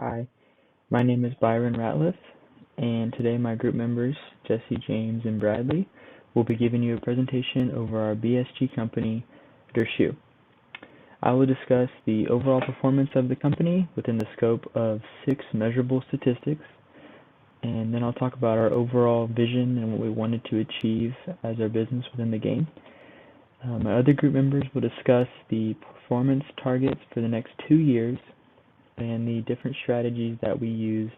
Hi, my name is Byron Ratliff, and today my group members, Jesse, James, and Bradley, will be giving you a presentation over our BSG company, D. I will discuss the overall performance of the company within the scope of 6 measurable statistics, and then I'll talk about our overall vision and what we wanted to achieve as our business within the game. My other group members will discuss the performance targets for the next 2 years and the different strategies that we used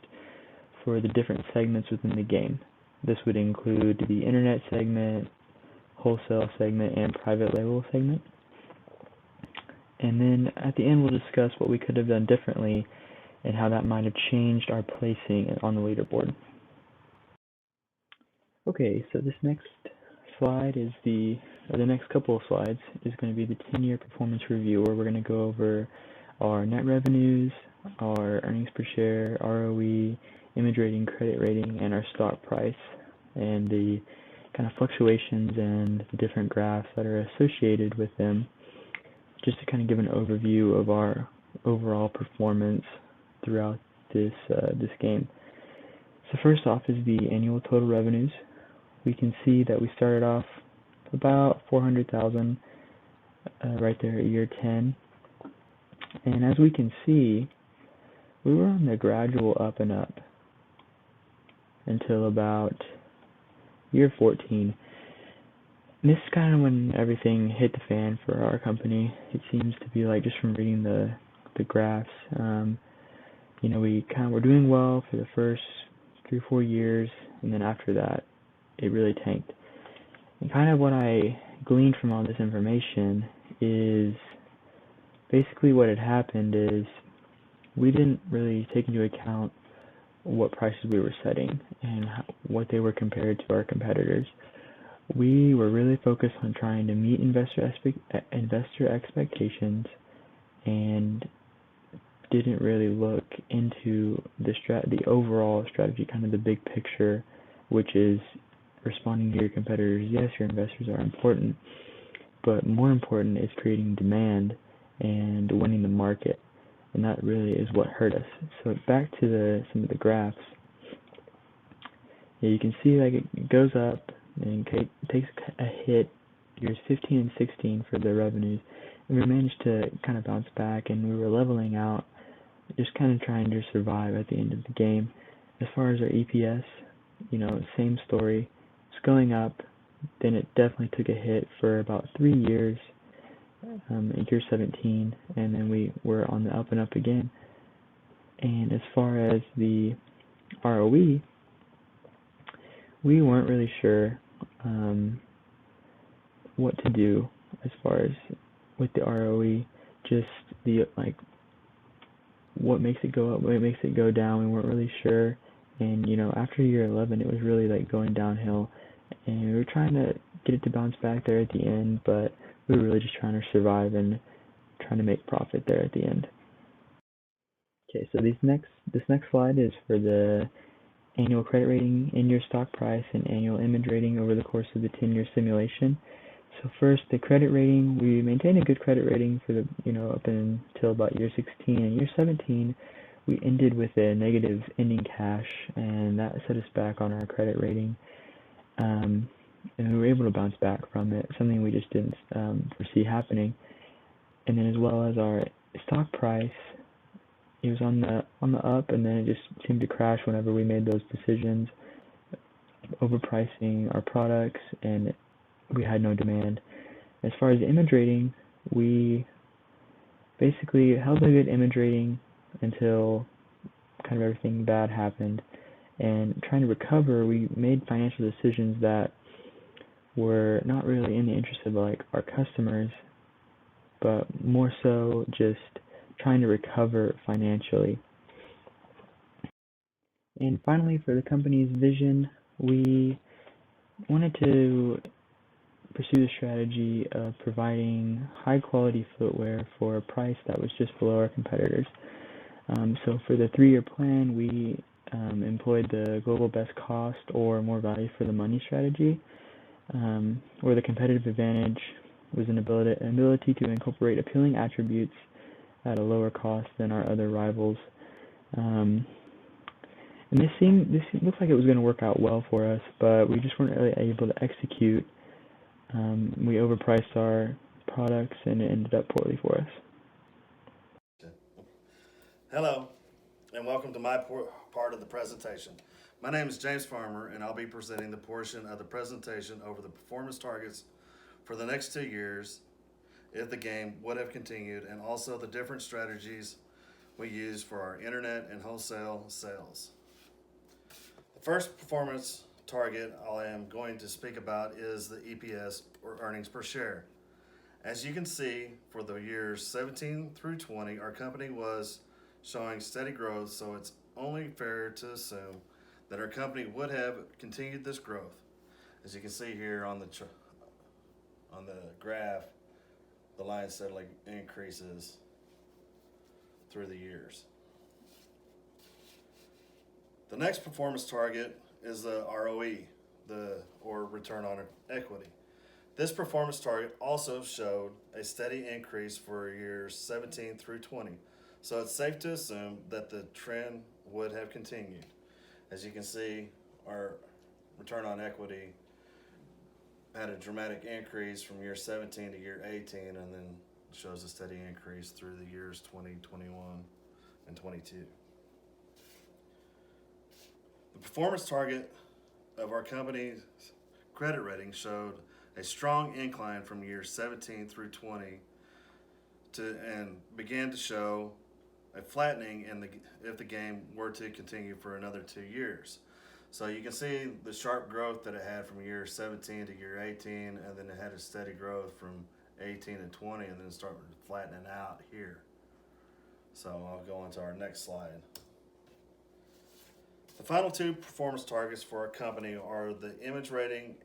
for the different segments within the game. This would include the internet segment, wholesale segment, and private label segment. And then at the end we'll discuss what we could have done differently and how that might have changed our placing on the leaderboard. Okay, so this next slide is the next couple of slides is going to be the 10-year performance review, where we're going to go over our net revenues, our earnings per share, ROE, image rating, credit rating, and our stock price, and the kind of fluctuations and the different graphs that are associated with them, just to kind of give an overview of our overall performance throughout this game. So first off is the annual total revenues. We can see that we started off about $400,000 right there at year 10, and as we can see, we were on the gradual up and up until about year 14. And this is kind of when everything hit the fan for our company. It seems to be like, just from reading the graphs, we kind of were doing well for the first 3 or 4 years, and then after that it really tanked. And kind of what I gleaned from all this information is basically what had happened is we didn't really take into account what prices we were setting and what they were compared to our competitors. We were really focused on trying to meet investor expectations and didn't really look into the overall strategy, kind of the big picture, which is responding to your competitors. Yes, your investors are important, but more important is creating demand and winning the market, and that really is what hurt us. So back to some of the graphs. Yeah, you can see like it goes up and takes a hit years 15 and 16 for the revenues, and we managed to kind of bounce back, and we were leveling out, just kind of trying to survive at the end of the game. As far as our EPS, same story. It's going up, then it definitely took a hit for about 3 years, in year 17, and then we were on the up and up again. And as far as the ROE, we weren't really sure what to do as far as with the ROE, just what makes it go up, what makes it go down. We weren't really sure, and after year 11 it was really like going downhill, and we were trying to get it to bounce back there at the end, but we were really just trying to survive and trying to make profit there at the end. Okay, so this next slide is for the annual credit rating, in-year stock price, and annual image rating over the course of the 10-year simulation. So first, the credit rating, we maintained a good credit rating for the up until about year 16. And year 17, we ended with a negative ending cash, and that set us back on our credit rating. And we were able to bounce back from it, something we just didn't foresee happening. And then as well as our stock price, it was on the up, and then it just seemed to crash whenever we made those decisions, overpricing our products, and we had no demand. As far as the image rating, we basically held a good image rating until kind of everything bad happened. And trying to recover, we made financial decisions that were not really in the interest of our customers, but more so just trying to recover financially. And finally, for the company's vision, we wanted to pursue the strategy of providing high quality footwear for a price that was just below our competitors. So for the 3-year plan, we employed the global best cost or more value for the money strategy, where the competitive advantage was an ability to incorporate appealing attributes at a lower cost than our other rivals. Um, and looks like it was going to work out well for us, but we just weren't really able to execute. We overpriced our products, and it ended up poorly for us. Hello, and welcome to my part of the presentation. My name is James Farmer, and I'll be presenting the portion of the presentation over the performance targets for the next 2 years if the game would have continued, and also the different strategies we use for our internet and wholesale sales. The first performance target I am going to speak about is the EPS, or earnings per share. As you can see, for the years 17 through 20, our company was showing steady growth, so it's only fair to assume that our company would have continued this growth. As you can see here on the graph, the line steadily increases through the years. The next performance target is the ROE, or return on equity. This performance target also showed a steady increase for years 17 through 20, so it's safe to assume that the trend would have continued. As you can see, our return on equity had a dramatic increase from year 17 to year 18, and then shows a steady increase through the years 20, 21, and 22. The performance target of our company's credit rating showed a strong incline from years 17 through 20 and began to show a flattening if the game were to continue for another 2 years. So you can see the sharp growth that it had from year 17 to year 18, and then it had a steady growth from 18 to 20, and then it started flattening out here. So I'll go on to our next slide. The final two performance targets for our company are the image rating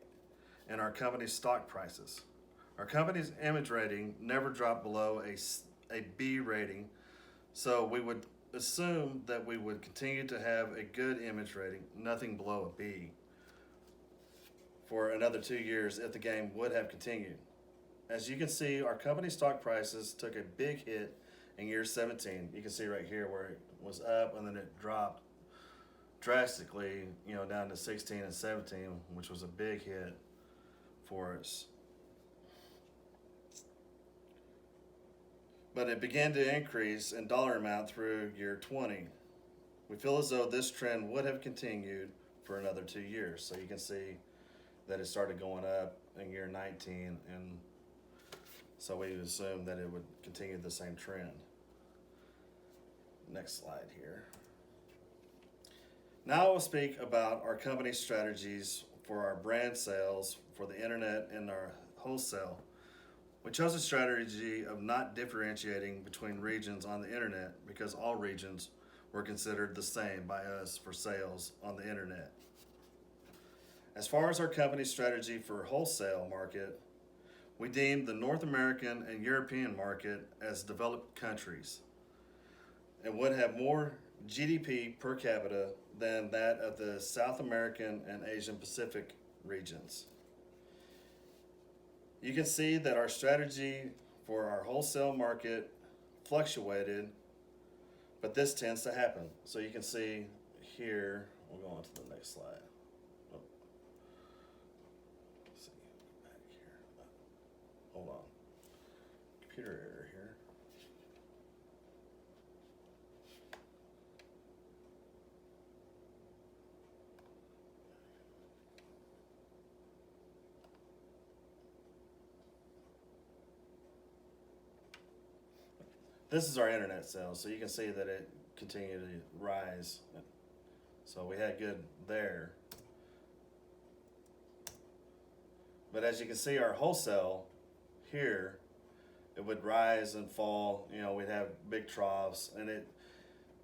and our company's stock prices. Our company's image rating never dropped below a B rating, so we would assume that we would continue to have a good image rating, nothing below a B, for another 2 years if the game would have continued. As you can see, our company stock prices took a big hit in year 17. You can see right here where it was up and then it dropped drastically, down to 16 and 17, which was a big hit for us. But it began to increase in dollar amount through year 20. We feel as though this trend would have continued for another 2 years. So you can see that it started going up in year 19, and so we assumed that it would continue the same trend. Next slide here. Now I will speak about our company's strategies for our brand sales for the internet and our wholesale. We chose a strategy of not differentiating between regions on the internet because all regions were considered the same by us for sales on the internet. As far as our company's strategy for wholesale market, we deemed the North American and European market as developed countries and would have more GDP per capita than that of the South American and Asian Pacific regions. You can see that our strategy for our wholesale market fluctuated, but this tends to happen. So you can see here, we'll go on to the next slide. Let's see, back here. Hold on. Computer error here. This is our internet sales, so you can see that it continued to rise. So we had good there. But as you can see, our wholesale here, it would rise and fall. We'd have big troughs, and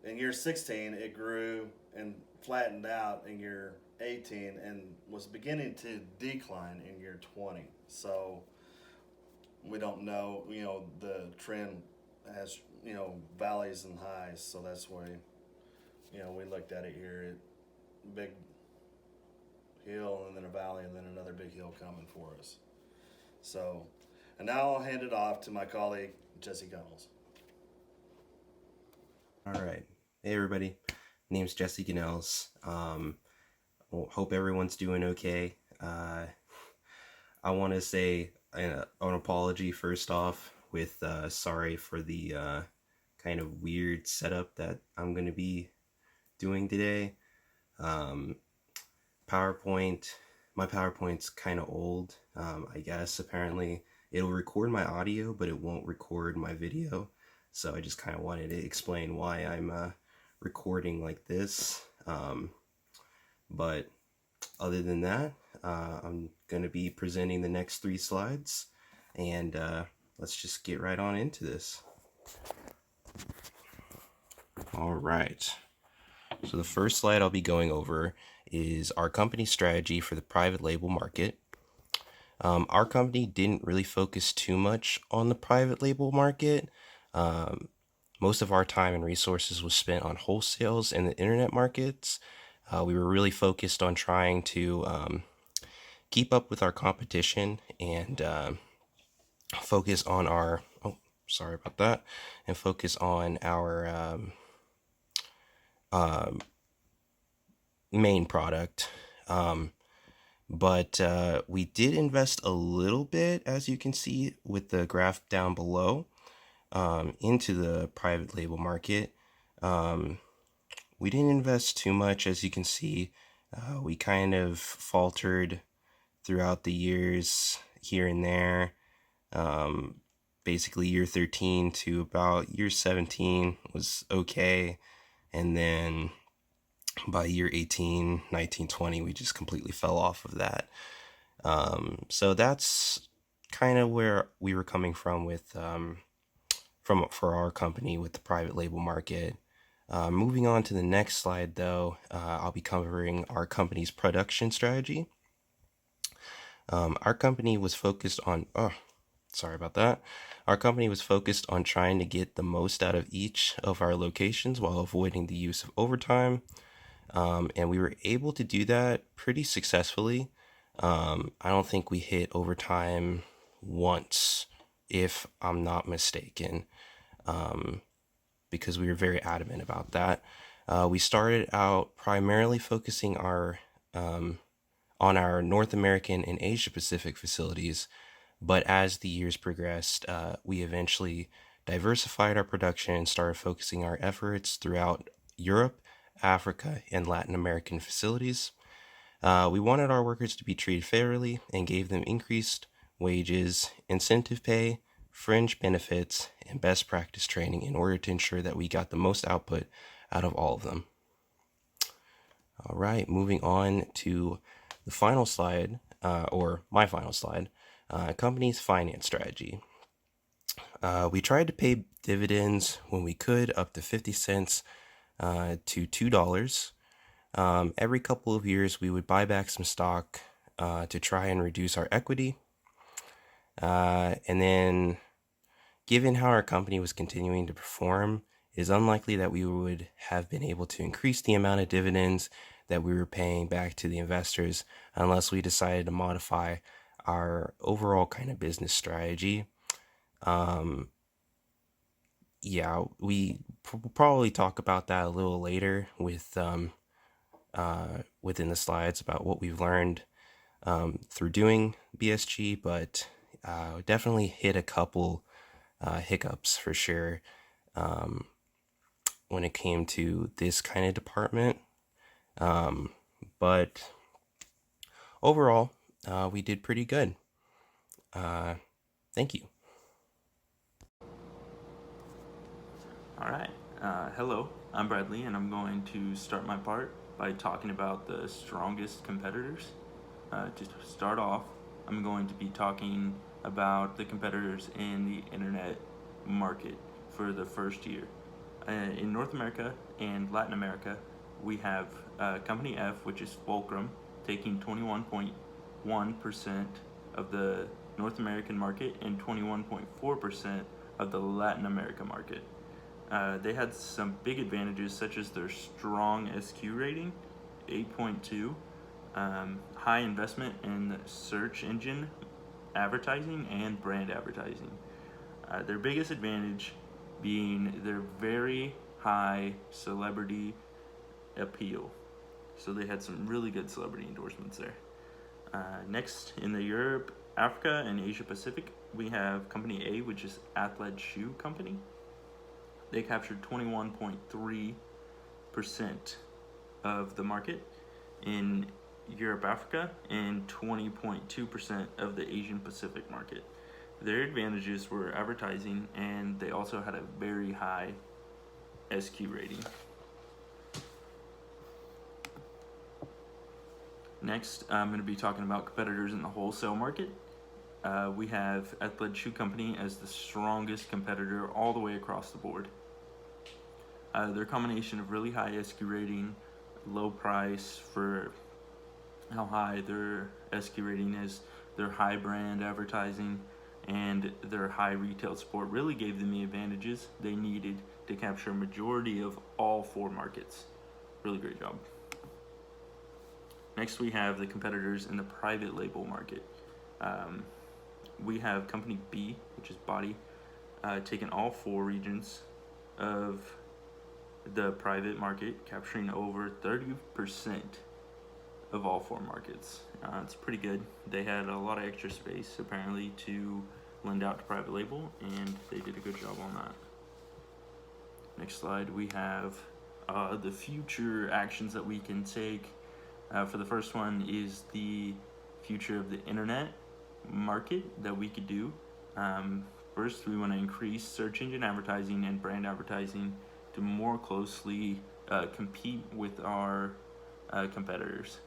in year 16 it grew and flattened out in year 18 and was beginning to decline in year 20. So we don't know, the trend has, valleys and highs, so that's why, we looked at it here, big hill and then a valley and then another big hill coming for us. So, and now I'll hand it off to my colleague, Jesse Gunnels. All right. Hey everybody, name's Jesse Ganels. Hope everyone's doing okay. I want to say an apology first off with sorry for the kind of weird setup that I'm going to be doing today. Um, PowerPoint, my PowerPoint's kind of old, I guess. Apparently it'll record my audio, but it won't record my video. So I just kind of wanted to explain why I'm recording like this. But other than that, I'm going to be presenting the next 3 slides, and let's just get right on into this. All right. So the first slide I'll be going over is our company strategy for the private label market. Our company didn't really focus too much on the private label market. Most of our time and resources was spent on wholesales and the internet markets. We were really focused on trying to keep up with our competition and focus on our focus on our main product. But we did invest a little bit, as you can see with the graph down below, into the private label market. We didn't invest too much, as you can see. We kind of faltered throughout the years here and there. Basically year 13 to about year 17 was okay. And then by year 18, 19, 20, we just completely fell off of that. So that's kind of where we were coming from with for our company with the private label market. Moving on to the next slide, though, I'll be covering our company's production strategy. Our company was focused on Our company was focused on trying to get the most out of each of our locations while avoiding the use of overtime. And we were able to do that pretty successfully. I don't think we hit overtime once, if I'm not mistaken, because we were very adamant about that. We started out primarily focusing on our North American and Asia Pacific facilities, but as the years progressed, we eventually diversified our production and started focusing our efforts throughout Europe, Africa, and Latin American facilities. We wanted our workers to be treated fairly and gave them increased wages, incentive pay, fringe benefits, and best practice training in order to ensure that we got the most output out of all of them. All right, moving on to the final slide, or my final slide, company's finance strategy. We tried to pay dividends when we could, up to 50 cents to $2. Every couple of years, we would buy back some stock to try and reduce our equity. And then, given how our company was continuing to perform, it is unlikely that we would have been able to increase the amount of dividends that we were paying back to the investors unless we decided to modify our overall kind of business strategy. We probably talk about that a little later with within the slides about what we've learned through doing BSG, but definitely hit a couple hiccups for sure when it came to this kind of department. But overall, we did pretty good. Thank you. All right. Hello, I'm Bradley, and I'm going to start my part by talking about the strongest competitors. To start off, I'm going to be talking about the competitors in the internet market for the first year. In North America and Latin America, we have Company F, which is Fulcrum, taking 21.1% of the North American market and 21.4% of the Latin America market. They had some big advantages, such as their strong SQ rating, 8.2, high investment in search engine advertising and brand advertising. Their biggest advantage being their very high celebrity appeal. So they had some really good celebrity endorsements there. Next, in the Europe, Africa, and Asia Pacific, we have Company A, which is Athlete Shoe Company. They captured 21.3% of the market in Europe, Africa, and 20.2% of the Asian Pacific market. Their advantages were advertising, and they also had a very high SQ rating. Next, I'm going to be talking about competitors in the wholesale market. We have Athlete Shoe Company as the strongest competitor all the way across the board. Their combination of really high SQ rating, low price for how high their SQ rating is, their high brand advertising, and their high retail support really gave them the advantages they needed to capture a majority of all 4 markets. Really great job. Next, we have the competitors in the private label market. We have Company B, which is Body, taking all 4 regions of the private market, capturing over 30% of all 4 markets. It's pretty good. They had a lot of extra space apparently to lend out to private label, and they did a good job on that. Next slide, we have the future actions that we can take. For the first one is the future of the internet market that we could do. First, we want to increase search engine advertising and brand advertising to more closely compete with our competitors,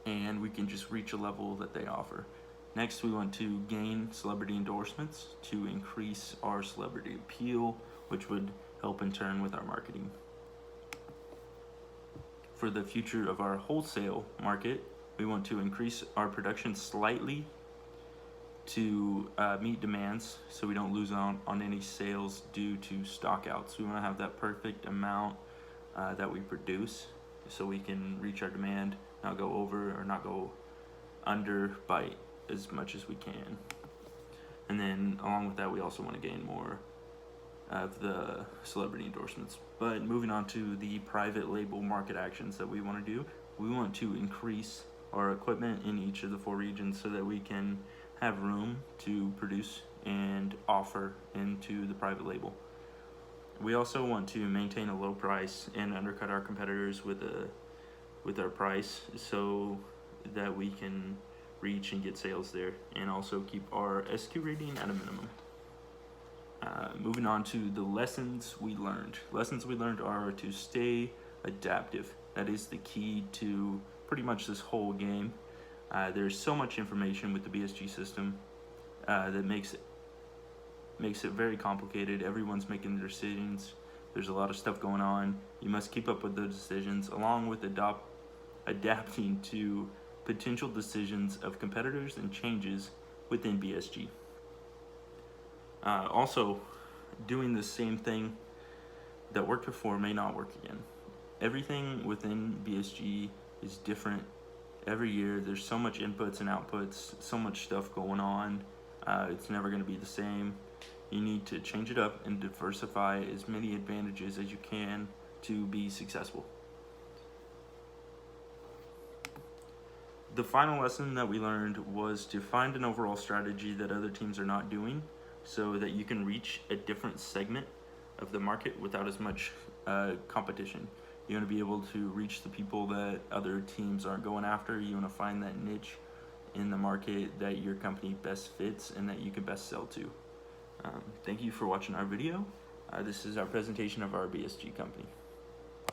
and we can just reach a level that they offer. Next, we want to gain celebrity endorsements to increase our celebrity appeal, which would help in turn with our marketing. For the future of our wholesale market, we want to increase our production slightly to meet demands so we don't lose on any sales due to stockouts. We want to have that perfect amount that we produce so we can reach our demand, not go over or not go under by as much as we can. And then along with that, we also want to gain more of the celebrity endorsements. But moving on to the private label market actions that we want to do, we want to increase our equipment in each of the 4 regions so that we can have room to produce and offer into the private label. We also want to maintain a low price and undercut our competitors with our price so that we can reach and get sales there, and also keep our SQ rating at a minimum. Moving on to the lessons we learned. Lessons we learned are to stay adaptive. That is the key to pretty much this whole game. There's so much information with the BSG system that makes it very complicated. Everyone's making their decisions. There's a lot of stuff going on. You must keep up with those decisions along with adapting to potential decisions of competitors and changes within BSG. Also, doing the same thing that worked before may not work again. Everything within BSG is different every year. There's so much inputs and outputs, so much stuff going on. It's never going to be the same. You need to change it up and diversify as many advantages as you can to be successful. The final lesson that we learned was to find an overall strategy that other teams are not doing so that you can reach a different segment of the market without as much competition. You want to be able to reach the people that other teams aren't going after. You want to find that niche in the market that your company best fits and that you can best sell to. Thank you for watching our video. This is our presentation of our BSG company.